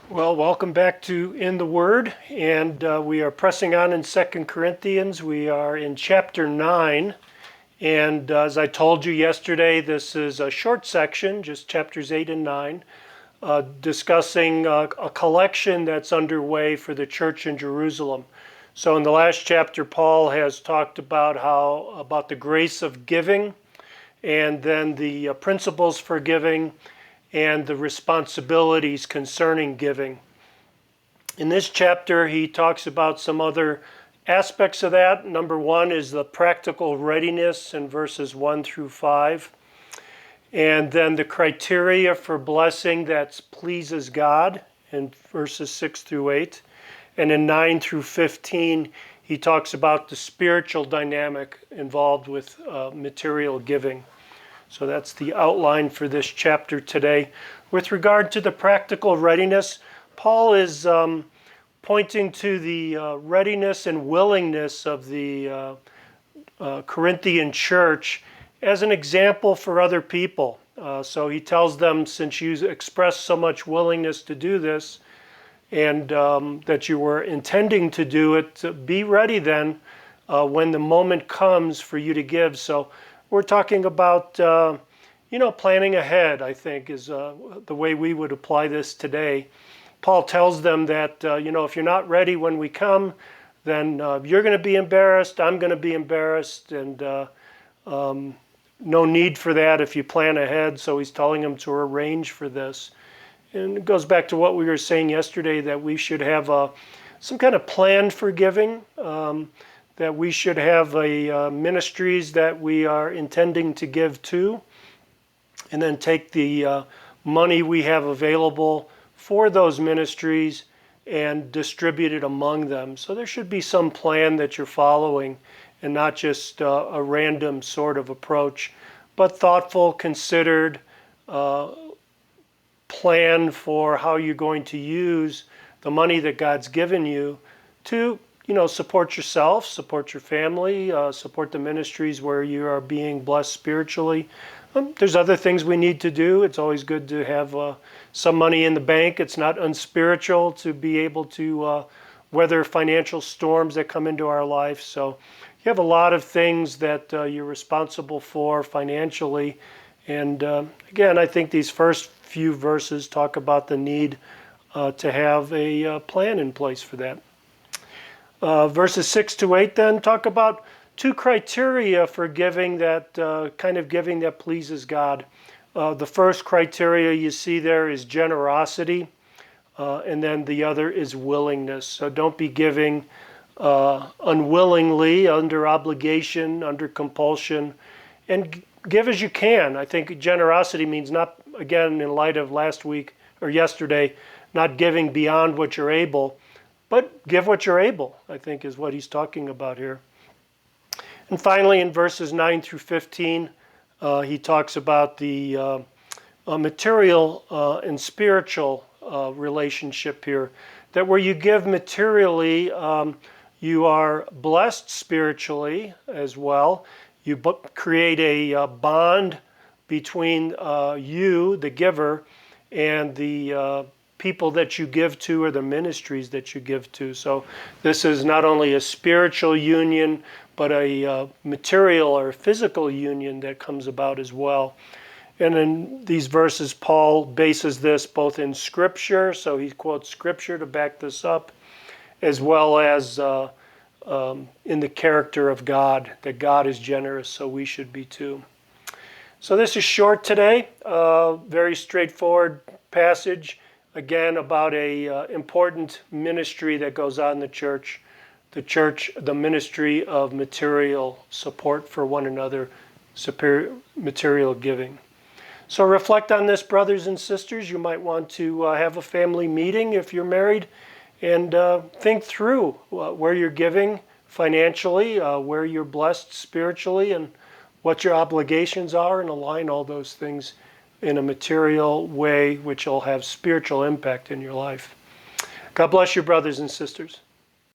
Well, welcome back to In the Word, and we are pressing on in 2 Corinthians. We are in chapter 9, and as I told you yesterday, this is a short section, just chapters 8 and 9, discussing a collection that's underway for the church in Jerusalem. So in the last chapter, Paul has talked about the grace of giving, and then the principles for giving, and the responsibilities concerning giving. In this chapter, he talks about some other aspects of that. Number one is the practical readiness in verses 1 through 5. And then the criteria for blessing that pleases God in verses 6 through 8. And in 9 through 15, he talks about the spiritual dynamic involved with material giving. So that's the outline for this chapter today. With regard to the practical readiness, Paul is pointing to the readiness and willingness of the Corinthian church as an example for other people. So he tells them, since you expressed so much willingness to do this, and that you were intending to do it, be ready then when the moment comes for you to give. So we're talking about, planning ahead, I think, is the way we would apply this today. Paul tells them that, if you're not ready when we come, then you're going to be embarrassed, I'm going to be embarrassed, and no need for that if you plan ahead. So he's telling them to arrange for this. And it goes back to what we were saying yesterday, that we should have some kind of plan for giving, that we should have ministries that we are intending to give to, and then take the money we have available for those ministries and distribute it among them. So there should be some plan that you're following, and not just a random sort of approach, but thoughtful, considered, plan for how you're going to use the money that God's given you to support yourself, support your family, support the ministries where you are being blessed spiritually. There's other things we need to do. It's always good to have some money in the bank. It's not unspiritual to be able to weather financial storms that come into our life. So you have a lot of things that you're responsible for financially. And again, I think these first few verses talk about the need to have a plan in place for that. Verses 6 to 8 then talk about two criteria for giving, that kind of giving that pleases God. The first criteria you see there is generosity, and then the other is willingness. So don't be giving unwillingly, under obligation, under compulsion, and give as you can. I think generosity means not, again, in light of last week or yesterday, not giving beyond what you're able, but give what you're able, I think, is what he's talking about here. And finally, in verses 9 through 15, he talks about the material and spiritual relationship here. That where you give materially, you are blessed spiritually as well. You create a bond between you, the giver, and the people that you give to, or the ministries that you give to. So this is not only a spiritual union, but a material or physical union that comes about as well. And in these verses, Paul bases this both in Scripture, so he quotes Scripture to back this up, as well as in the character of God, that God is generous, so we should be too. So this is short today, very straightforward passage, again about a important ministry that goes on in the church, the ministry of material support for one another, superior material giving. So reflect on this, brothers and sisters. You might want to have a family meeting if you're married, and think through where you're giving financially, where you're blessed spiritually, and what your obligations are, and align all those things in a material way which will have spiritual impact in your life. God bless you, brothers and sisters.